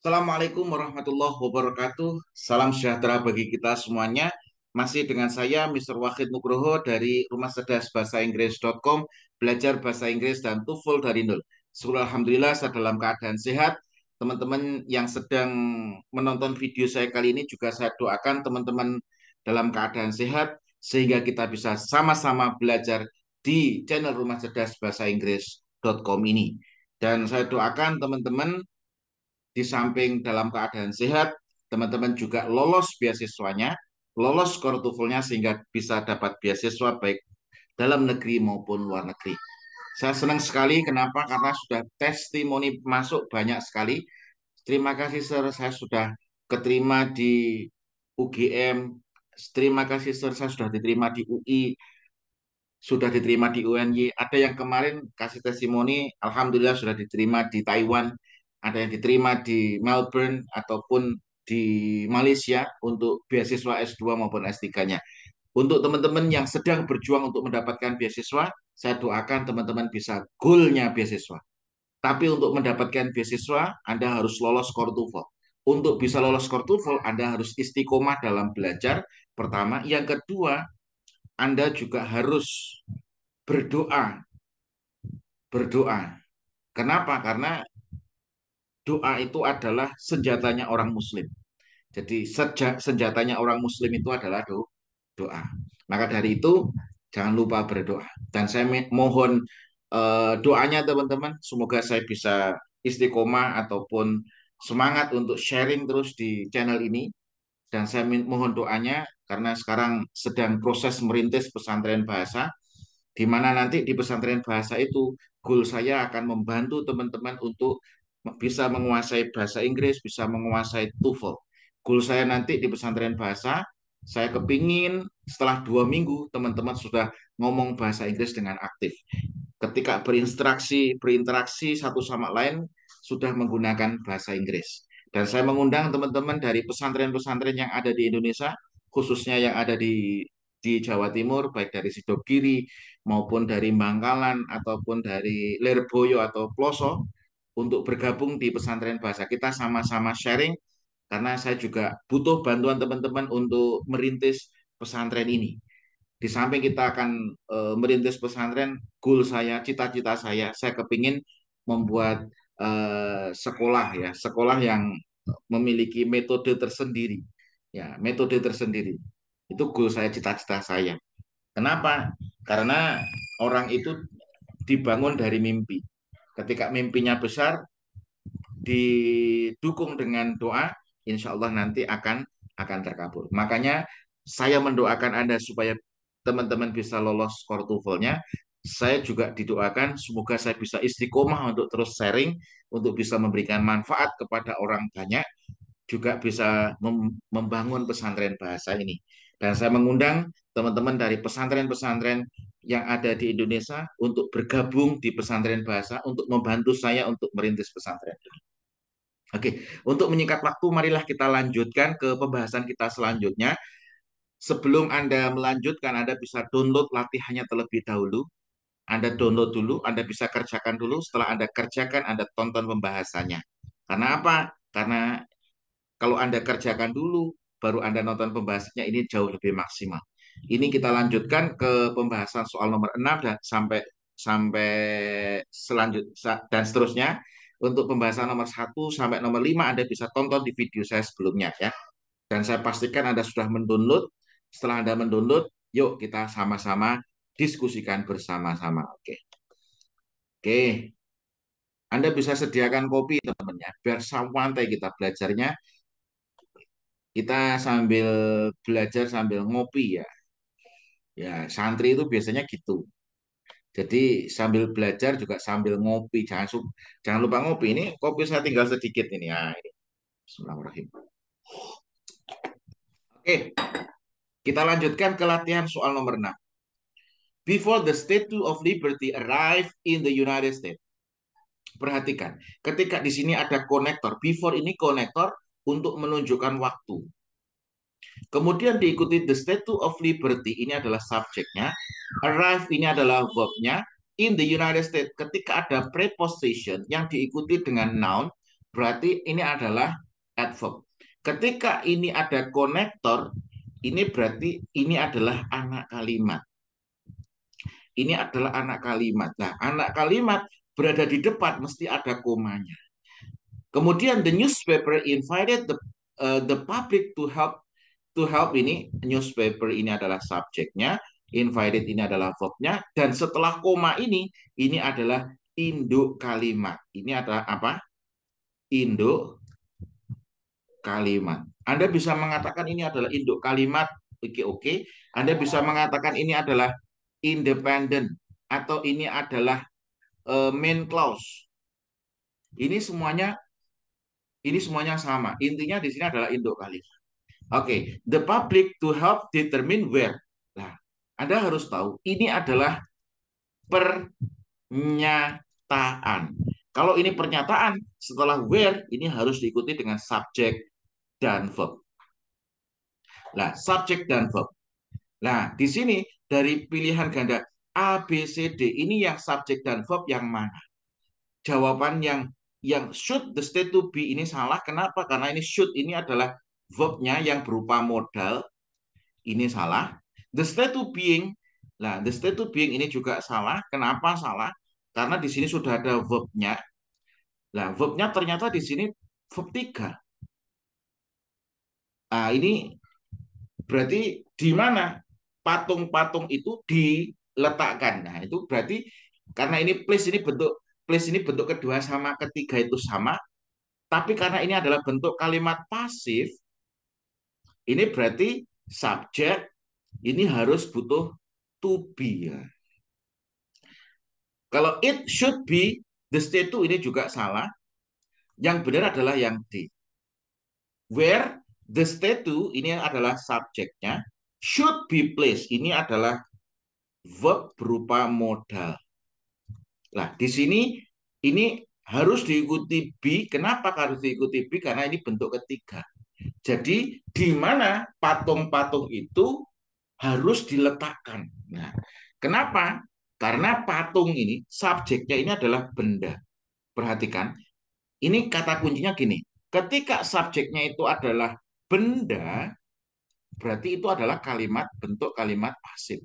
Assalamualaikum warahmatullahi wabarakatuh. Salam sejahtera bagi kita semuanya. Masih dengan saya, Mr. Wahid Nugroho dari Rumah Cerdas Bahasa Inggris.com, belajar bahasa Inggris dan TOEFL dari nol. Syukur Alhamdulillah saya dalam keadaan sehat. Teman-teman yang sedang menonton video saya kali ini juga saya doakan teman-teman dalam keadaan sehat sehingga kita bisa sama-sama belajar di channel Rumah Cerdas Bahasa Inggris.com ini. Dan saya doakan teman-teman di samping dalam keadaan sehat, teman-teman juga lolos beasiswanya, lolos skor TOEFL-nya sehingga bisa dapat beasiswa baik dalam negeri maupun luar negeri. Saya senang sekali, kenapa? Karena sudah testimoni masuk banyak sekali. Terima kasih, Sir, saya sudah keterima di UGM. Terima kasih, Sir, saya sudah diterima di UI, sudah diterima di UNY. Ada yang kemarin kasih testimoni, alhamdulillah sudah diterima di Taiwan, ada yang diterima di Melbourne ataupun di Malaysia untuk beasiswa S2 maupun S3-nya. Untuk teman-teman yang sedang berjuang untuk mendapatkan beasiswa, saya doakan teman-teman bisa goalnya beasiswa. Tapi untuk mendapatkan beasiswa, Anda harus lolos skor TOEFL. Untuk bisa lolos skor TOEFL, Anda harus istiqomah dalam belajar. Pertama, yang kedua, Anda juga harus berdoa, berdoa. Kenapa? Karena doa itu adalah senjatanya orang Muslim. Jadi senjatanya orang Muslim itu adalah doa. Maka dari itu jangan lupa berdoa. Dan saya mohon doanya teman-teman. Semoga saya bisa istiqomah ataupun semangat untuk sharing terus di channel ini. Dan saya mohon doanya karena sekarang sedang proses merintis pesantren bahasa, di mana nanti di pesantren bahasa itu goal saya akan membantu teman-teman untuk bisa menguasai bahasa Inggris, bisa menguasai TOEFL. Goal saya nanti di pesantren bahasa, saya kepingin setelah 2 minggu teman-teman sudah ngomong bahasa Inggris dengan aktif. Ketika berinteraksi satu sama lain sudah menggunakan bahasa Inggris. Dan saya mengundang teman-teman dari pesantren-pesantren yang ada di Indonesia, khususnya yang ada di Jawa Timur, baik dari Sidogiri maupun dari Bangkalan ataupun dari Lirboyo atau Ploso, untuk bergabung di pesantren bahasa kita sama-sama sharing, karena saya juga butuh bantuan teman-teman untuk merintis pesantren ini. Di samping kita akan merintis pesantren, goal saya, cita-cita saya kepingin membuat sekolah ya, sekolah yang memiliki metode tersendiri, ya metode tersendiri. Itu goal saya, cita-cita saya. Kenapa? Karena orang itu dibangun dari mimpi. Ketika mimpinya besar, didukung dengan doa, insya Allah nanti akan terkabul. Makanya saya mendoakan Anda supaya teman-teman bisa lolos skor TOEFL-nya. Saya juga didoakan semoga saya bisa istiqomah untuk terus sharing, untuk bisa memberikan manfaat kepada orang banyak, juga bisa membangun pesantren bahasa ini. Dan saya mengundang teman-teman dari pesantren-pesantren yang ada di Indonesia untuk bergabung di pesantren bahasa untuk membantu saya untuk merintis pesantren. Oke, untuk menyingkat waktu, marilah kita lanjutkan ke pembahasan kita selanjutnya. Sebelum Anda melanjutkan, Anda bisa download latihannya terlebih dahulu. Anda download dulu, Anda bisa kerjakan dulu. Setelah Anda kerjakan, Anda tonton pembahasannya. Karena apa? Karena kalau Anda kerjakan dulu, baru Anda nonton pembahasannya, ini jauh lebih maksimal. Ini kita lanjutkan ke pembahasan soal nomor 6 dan sampai sampai selanjutnya dan seterusnya. Untuk pembahasan nomor 1 sampai nomor 5 Anda bisa tonton di video saya sebelumnya ya. Dan saya pastikan Anda sudah mendownload. Setelah Anda mendownload, yuk kita sama-sama diskusikan bersama-sama. Oke. Oke. Anda bisa sediakan kopi teman-teman ya, biar santai kita belajarnya. Kita sambil belajar sambil ngopi ya. Ya, santri itu biasanya gitu. Jadi sambil belajar juga sambil ngopi. Jangan lupa ngopi. Ini kopi saya tinggal sedikit ini. Ya, ini. Bismillahirrahmanirrahim. Oke, kita lanjutkan ke latihan soal nomor 6. Before the Statue of Liberty arrived in the United States. Perhatikan, ketika di sini ada konektor. Before ini konektor untuk menunjukkan waktu. Kemudian diikuti the Statue of Liberty, ini adalah subjeknya. Arrive ini adalah verbnya. In the United States, ketika ada preposition yang diikuti dengan noun, berarti ini adalah adverb. Ketika ini ada konektor, ini berarti ini adalah anak kalimat. Ini adalah anak kalimat. Nah, anak kalimat berada di depan mesti ada komanya. Kemudian the newspaper invited the public to help ini newspaper ini adalah subjeknya, invited ini adalah verbnya, dan setelah koma ini adalah induk kalimat. Ini adalah apa? Induk kalimat. Anda bisa mengatakan ini adalah induk kalimat, oke. Anda bisa mengatakan ini adalah independent atau ini adalah main clause. Ini semuanya sama. Intinya di sini adalah induk kalimat. Oke, the public to help determine where. Nah, Anda harus tahu ini adalah pernyataan. Kalau ini pernyataan, setelah where ini harus diikuti dengan subjek dan verb. Nah, subjek dan verb. Nah, di sini dari pilihan ganda A, B, C, D ini yang subjek dan verb yang mana? Jawaban yang should the state to be ini salah. Kenapa? Karena ini should ini adalah verbnya yang berupa modal. Ini salah. The state to being. Nah, the state to being ini juga salah. Kenapa salah? Karena di sini sudah ada verbnya. Nah, verbnya ternyata di sini verb 3. Nah, ini berarti di mana patung-patung itu diletakkan. Nah, itu berarti karena ini place ini bentuk kedua sama ketiga itu sama, tapi karena ini adalah bentuk kalimat pasif, ini berarti subjek ini harus butuh to be ya. Kalau it should be, the state to ini juga salah. Yang benar adalah yang D. Where the state to ini adalah subjeknya, should be placed ini adalah verb berupa modal. Nah, di sini ini harus diikuti be. Kenapa harus diikuti be? Karena ini bentuk ketiga. Jadi di mana patung-patung itu harus diletakkan. Nah, kenapa? Karena patung ini subjeknya ini adalah benda. Perhatikan, ini kata kuncinya gini. Ketika subjeknya itu adalah benda, berarti itu adalah kalimat bentuk kalimat pasif.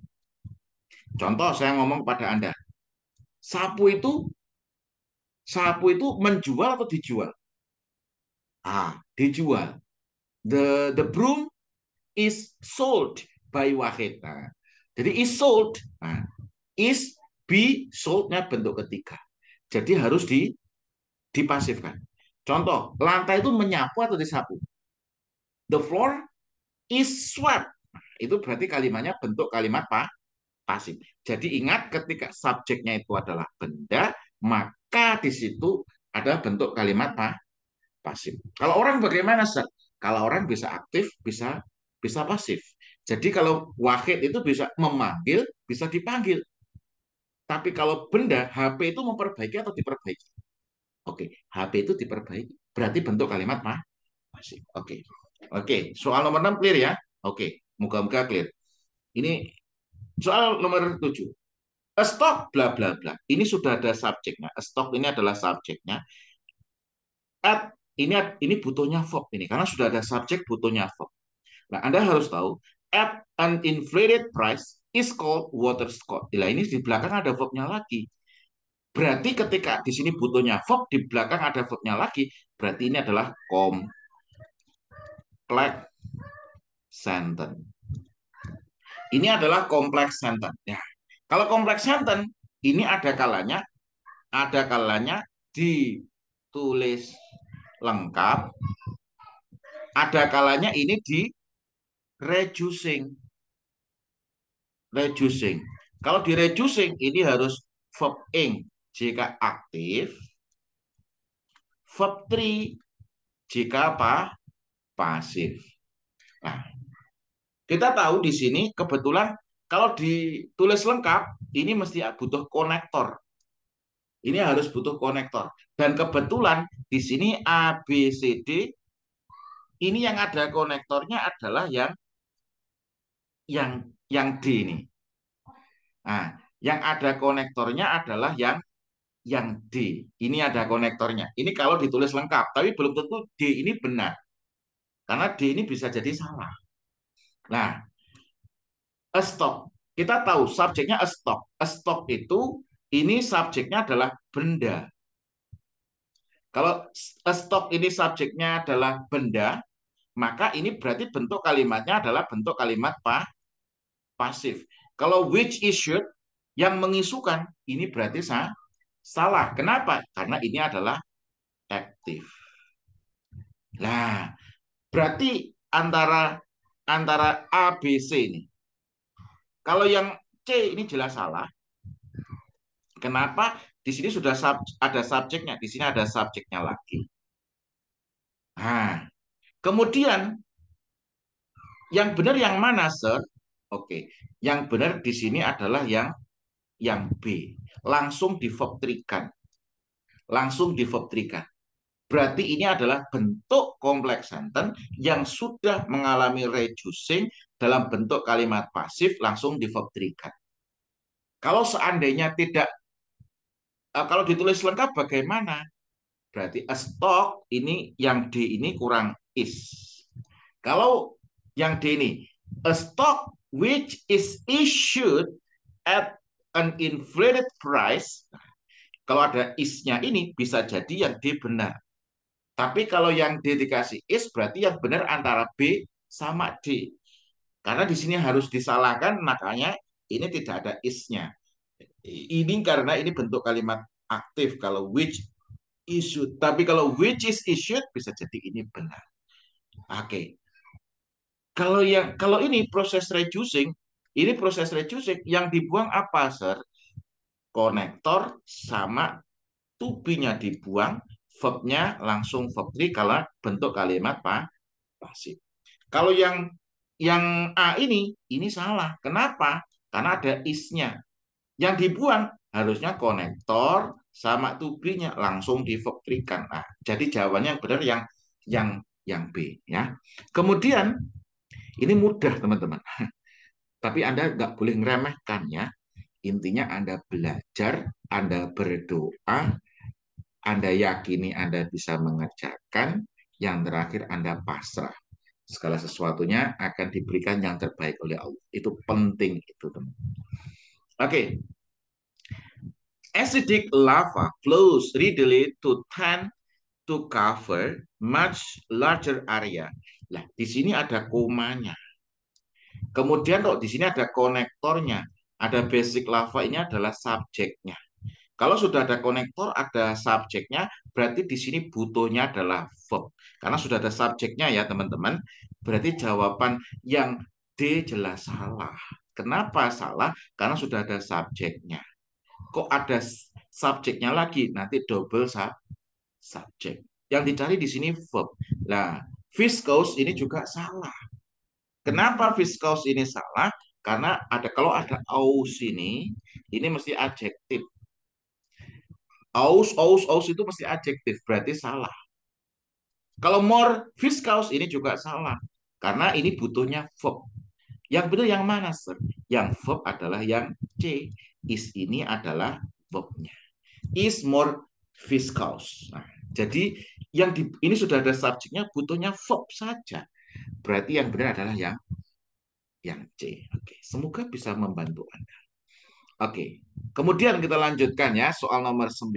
Contoh saya ngomong pada Anda, sapu itu menjual atau dijual? Dijual. The broom is sold by Wahid. Nah, jadi is sold. Nah, is be sold-nya bentuk ketiga. Jadi harus dipasifkan. Contoh, lantai itu menyapu atau disapu? The floor is swept. Nah, itu berarti kalimatnya bentuk kalimat pasif. Jadi ingat ketika subjeknya itu adalah benda, maka di situ ada bentuk kalimat pasif. Kalau orang bagaimana, Sir? Kalau orang bisa aktif, bisa pasif. Jadi kalau Wahid itu bisa memanggil, bisa dipanggil. Tapi kalau benda, HP itu memperbaiki atau diperbaiki? Oke, HP itu diperbaiki. Berarti bentuk kalimat pasif. Oke, soal nomor 6 clear ya? Oke, moga-moga clear. Ini soal nomor 7. A stock bla bla bla. Ini sudah ada subjeknya. A stock ini adalah subjeknya. At ini butuhnya verb ini karena sudah ada subjek butuhnya verb. Nah, Anda harus tahu at an inflated price is called water sport. Nah, ini di belakang ada verbnya lagi. Berarti ketika di sini butuhnya verb, di belakang ada verbnya lagi, berarti ini adalah complex sentence. Ini adalah complex sentence. Ya. Kalau complex sentence, ini ada kalanya ditulis lengkap, ada kalanya ini di reducing. Kalau di reducing ini harus verb ing jika aktif, verb 3 jika apa? Pasif. Nah, kita tahu di sini kebetulan kalau ditulis lengkap ini mesti butuh konektor. Ini harus butuh konektor. Dan kebetulan di sini A, B, C, D ini yang ada konektornya adalah yang D ini. Nah, yang ada konektornya adalah yang yang D. Ini ada konektornya. Ini kalau ditulis lengkap, tapi belum tentu D ini benar. Karena D ini bisa jadi salah. Nah, a stock. Kita tahu subjeknya a stock. A stock itu ini subjeknya adalah benda. Kalau a stock ini subjeknya adalah benda, maka ini berarti bentuk kalimatnya adalah bentuk kalimat pasif. Kalau which issued yang mengisukan, ini berarti salah. Kenapa? Karena ini adalah active. Nah, berarti antara antara A, B, C ini. Kalau yang C ini jelas salah. Kenapa? Di sini sudah ada subjeknya, di sini ada subjeknya lagi. Nah, kemudian yang benar yang mana, Sir? Oke, yang benar di sini adalah yang B. Langsung di verb 3-kan. Langsung di verb 3-kan. Berarti ini adalah bentuk kompleks sentence yang sudah mengalami reducing dalam bentuk kalimat pasif langsung di verb 3-kan. Kalau seandainya tidak, kalau ditulis lengkap bagaimana? Berarti a stock ini yang D ini kurang is. Kalau yang D ini, a stock which is issued at an inflated price, kalau ada is-nya ini bisa jadi yang D benar. Tapi kalau yang D dikasih is berarti yang benar antara B sama D. Karena di sini harus disalahkan, makanya ini tidak ada is-nya. Ini karena ini bentuk kalimat aktif kalau which issued. Tapi kalau which is issued bisa jadi ini benar. Oke. Kalau ini proses reducing, yang dibuang apa, Sir? Konektor sama to be-nya dibuang, verb-nya langsung verb 3 kalau bentuk kalimat pasif. Kalau yang A ini salah. Kenapa? Karena ada is-nya. Yang dibuang harusnya konektor sama to be-nya langsung di verb 3 kan. Nah, jadi jawabannya yang benar yang B ya. Kemudian ini mudah teman-teman. Tapi Anda nggak boleh ngeremehkan ya. Intinya Anda belajar, Anda berdoa, Anda yakini Anda bisa mengerjakan, yang terakhir Anda pasrah. Segala sesuatunya akan diberikan yang terbaik oleh Allah. Itu penting itu, teman. Oke. Acidic lava flows readily to tend to cover much larger area. Nah, di sini ada komanya. Kemudian kok di sini ada konektornya. Ada basic lava ini adalah subjeknya. Kalau sudah ada konektor, ada subjeknya, berarti di sini butuhnya adalah verb. Karena sudah ada subjeknya ya teman-teman. Berarti jawaban yang D jelas salah. Kenapa salah? Karena sudah ada subjeknya. Kok ada subjeknya lagi? Nanti double subjek. Yang dicari di sini verb. Nah, viscose ini juga salah. Kenapa viscose ini salah? Karena kalau ada aus ini mesti adjektif. Aus itu mesti adjektif, berarti salah. Kalau more viscous ini juga salah. Karena ini butuhnya verb. Yang benar yang mana, Sir? Yang verb adalah yang C. Is ini adalah verbnya. Is more viscous. Nah, jadi ini sudah ada subjeknya, butuhnya verb saja. Berarti yang benar adalah yang C. Oke, semoga bisa membantu Anda. Oke, kemudian kita lanjutkan ya soal nomor 9.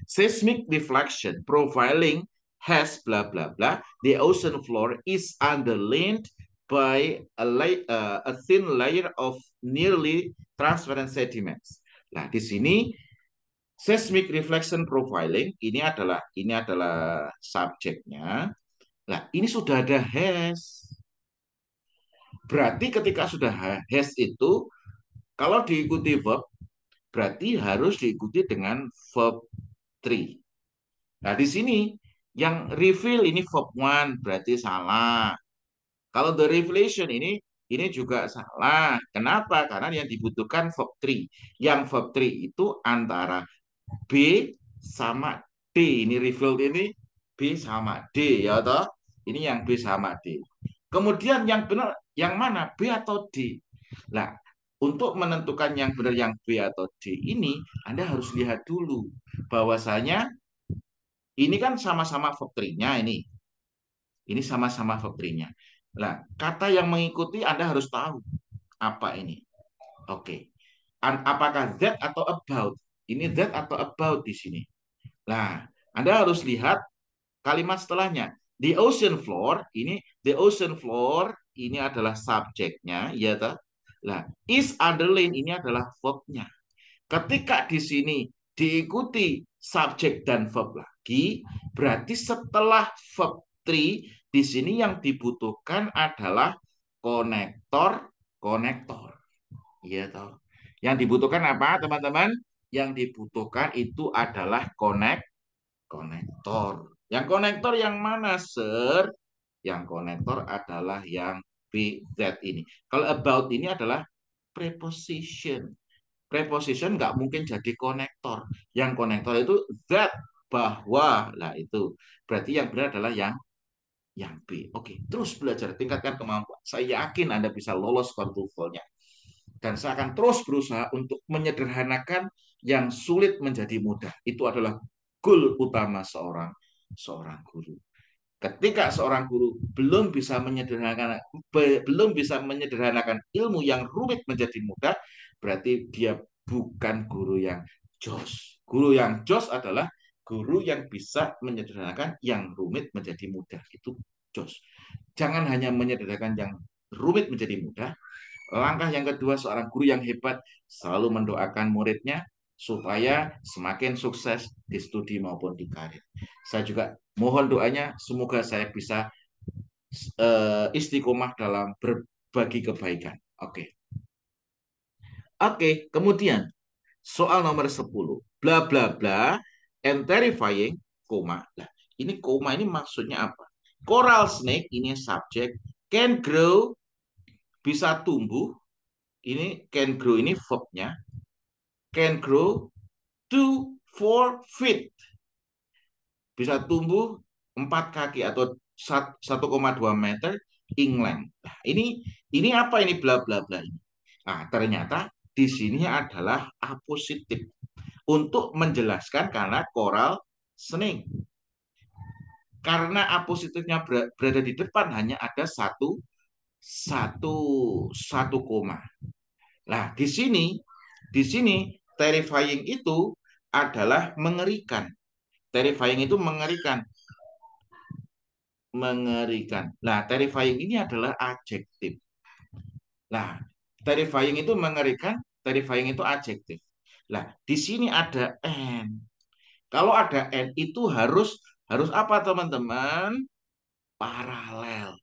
Seismic deflection profiling has bla bla bla. The ocean floor is underlain by a thin layer of nearly transparent sediments. Nah, di sini seismic reflection profiling ini adalah subjeknya. Nah, ini sudah ada has. Berarti ketika sudah has itu kalau diikuti verb, berarti harus diikuti dengan verb 3. Nah, di sini yang reveal ini verb 1, berarti salah. Kalau the revelation ini juga salah. Kenapa? Karena yang dibutuhkan verb 3. Yang verb 3 itu antara B sama D. Ini reveal ini B sama D, ya toh? Ini yang B sama D. Kemudian yang benar yang mana? B atau D? Nah, Untuk menentukan yang benar yang B atau D ini, Anda harus lihat dulu bahwasanya ini kan sama-sama verb 3-nya ini. Ini sama-sama verb 3-nya. Nah, kata yang mengikuti Anda harus tahu apa ini. Oke. Apakah that atau about? Ini that atau about di sini. Nah, Anda harus lihat kalimat setelahnya. The ocean floor, ini the ocean floor ini adalah subjeknya, ya toh. Nah, is underline ini adalah verbnya. Ketika di sini diikuti subjek dan verb lagi, berarti setelah verb 3 di sini yang dibutuhkan adalah konektor, konektor. Iya toh. Yang dibutuhkan apa, teman-teman? Yang dibutuhkan itu adalah konektor. Yang konektor yang mana, Sir? Yang konektor adalah yang B, that ini. Kalau about ini adalah preposition. Preposition nggak mungkin jadi konektor. Yang konektor itu that, bahwa. Lah itu. Berarti yang benar adalah yang B. Oke, terus belajar, tingkatkan kemampuan. Saya yakin Anda bisa lolos core TOEFL-nya. Dan saya akan terus berusaha untuk menyederhanakan yang sulit menjadi mudah. Itu adalah goal utama seorang guru. Ketika seorang guru belum bisa menyederhanakan ilmu yang rumit menjadi mudah, berarti dia bukan guru yang jos. Guru yang jos adalah guru yang bisa menyederhanakan yang rumit menjadi mudah. Itu jos. Jangan hanya menyederhanakan yang rumit menjadi mudah. Langkah yang kedua, seorang guru yang hebat selalu mendoakan muridnya supaya semakin sukses di studi maupun di karir. Saya juga mohon doanya, semoga saya bisa istiqomah dalam berbagi kebaikan. Oke. Oke, kemudian soal nomor 10. Bla bla bla and terrifying, koma. Nah, ini koma ini maksudnya apa? Coral snake ini subjek, can grow bisa tumbuh. Ini can grow ini verbnya. Can grow 2-4 feet. Bisa tumbuh 4 kaki atau 1,2 meter in length. Nah, ini apa ini bla bla bla ini? Nah, ternyata di sini adalah apositif untuk menjelaskan karena coral snake. Karena apositifnya berada di depan hanya ada satu satu satu koma. Nah, di sini terrifying itu adalah mengerikan. Terrifying itu mengerikan. Mengerikan. Nah, terrifying ini adalah adjektif. Nah, terrifying itu mengerikan, terrifying itu adjektif. Nah, di sini ada n. Kalau ada n itu harus apa, teman-teman? Paralel.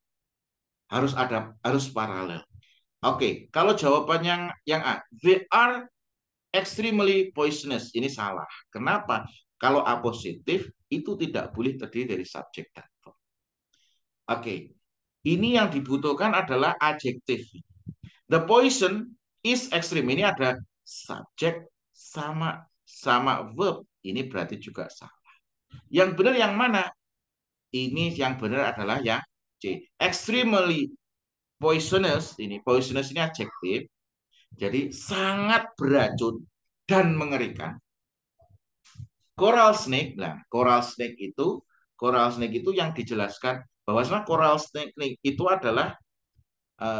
Harus paralel. Oke, kalau jawaban yang A, they are extremely poisonous. Ini salah. Kenapa? Kalau A positif itu tidak boleh terdiri dari subjek dan verb. Oke, ini yang dibutuhkan adalah adjektif. The poison is extreme. Ini ada subjek sama verb. Ini berarti juga salah. Yang benar yang mana? Ini yang benar adalah yang C. Extremely poisonous. Poisonous ini adjektif. Jadi sangat beracun dan mengerikan. Coral snake, nah coral snake itu yang dijelaskan bahwa coral snake itu adalah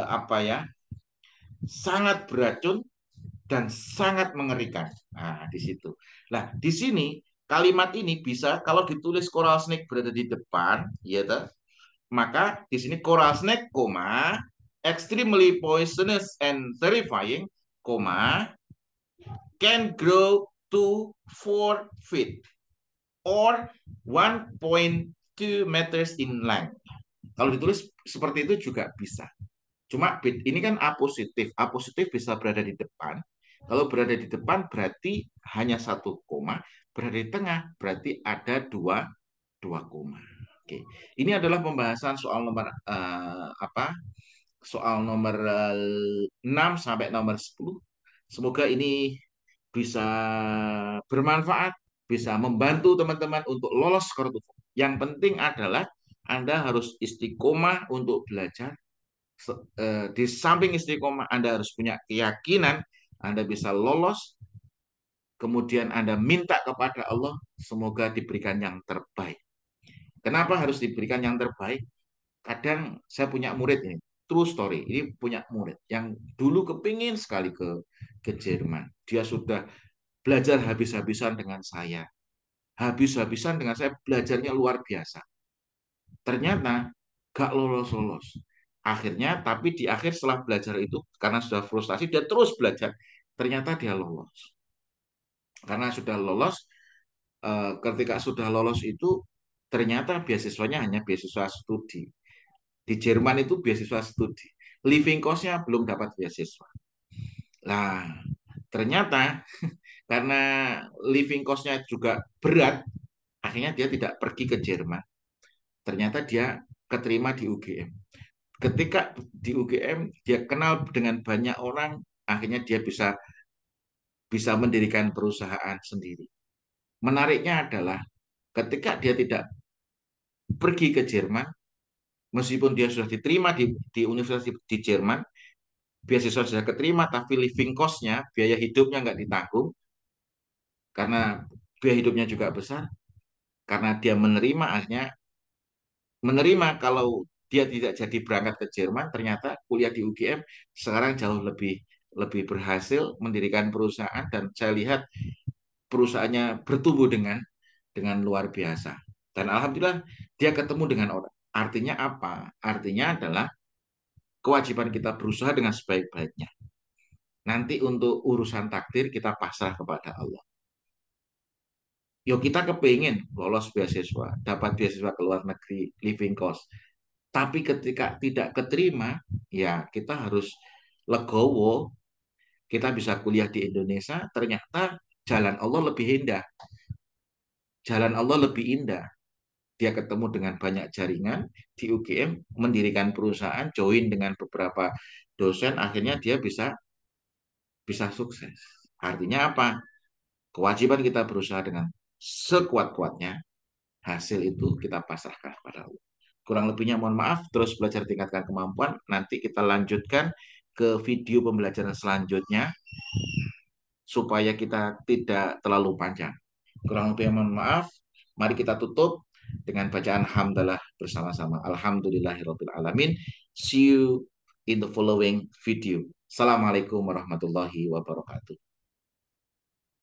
apa ya? Sangat beracun dan sangat mengerikan. Nah, di situ. Nah, di sini kalimat ini bisa kalau ditulis coral snake berada di depan, ya toh, maka di sini coral snake, koma, extremely poisonous and terrifying, koma, can grow to 4 feet or 1.2 meters in length. Kalau ditulis seperti itu juga bisa. Cuma ini kan A positif. A positif bisa berada di depan. Kalau berada di depan berarti hanya satu koma. Berada di tengah berarti ada dua koma. Oke. Ini adalah pembahasan soal nomor apa? Soal nomor 6 sampai nomor 10. Semoga ini bisa bermanfaat, bisa membantu teman-teman untuk lolos skor TOEFL. Yang penting adalah Anda harus istiqomah untuk belajar Di samping istiqomah, Anda harus punya keyakinan Anda bisa lolos, kemudian Anda minta kepada Allah, semoga diberikan yang terbaik. Kenapa harus diberikan yang terbaik? Kadang saya punya murid ini, true story, ini punya murid yang dulu kepingin sekali ke Jerman. Dia sudah belajar habis-habisan dengan saya. Habis-habisan dengan saya, belajarnya luar biasa. Ternyata gak lolos-lolos. Akhirnya, tapi di akhir setelah belajar itu, karena sudah frustasi, dia terus belajar. Ternyata dia lolos. Karena sudah lolos, ketika sudah lolos itu, ternyata beasiswanya hanya beasiswa studi. Di Jerman itu beasiswa studi. Living cost-nya belum dapat beasiswa. Nah, ternyata karena living cost-nya juga berat, akhirnya dia tidak pergi ke Jerman. Ternyata dia keterima di UGM. Ketika di UGM, dia kenal dengan banyak orang, akhirnya dia bisa bisa mendirikan perusahaan sendiri. Menariknya adalah ketika dia tidak pergi ke Jerman, meskipun dia sudah diterima di universitas di Jerman, beasiswa sudah keterima, tapi living cost-nya, biaya hidupnya nggak ditanggung, karena biaya hidupnya juga besar, karena dia menerima, akhirnya menerima kalau dia tidak jadi berangkat ke Jerman, ternyata kuliah di UGM sekarang jauh lebih lebih berhasil mendirikan perusahaan, dan saya lihat perusahaannya bertumbuh dengan luar biasa. Dan alhamdulillah dia ketemu dengan orang. Artinya apa? Artinya adalah kewajiban kita berusaha dengan sebaik-baiknya. Nanti untuk urusan takdir kita pasrah kepada Allah. Yo, kita kepingin lolos beasiswa, dapat beasiswa ke luar negeri, living cost. Tapi ketika tidak keterima, ya kita harus legowo. Kita bisa kuliah di Indonesia, ternyata jalan Allah lebih indah. Jalan Allah lebih indah. Dia ketemu dengan banyak jaringan di UGM, mendirikan perusahaan, join dengan beberapa dosen, akhirnya dia bisa bisa sukses. Artinya apa? Kewajiban kita berusaha dengan sekuat-kuatnya, hasil itu kita pasrahkan kepada Allah. Kurang lebihnya mohon maaf, terus belajar tingkatkan kemampuan. Nanti kita lanjutkan ke video pembelajaran selanjutnya supaya kita tidak terlalu panjang. Kurang lebih mohon maaf. Mari kita tutup dengan bacaan hamdalah bersama-sama. Alhamdulillahirabbil alamin. See you in the following video. Assalamualaikum warahmatullahi wabarakatuh.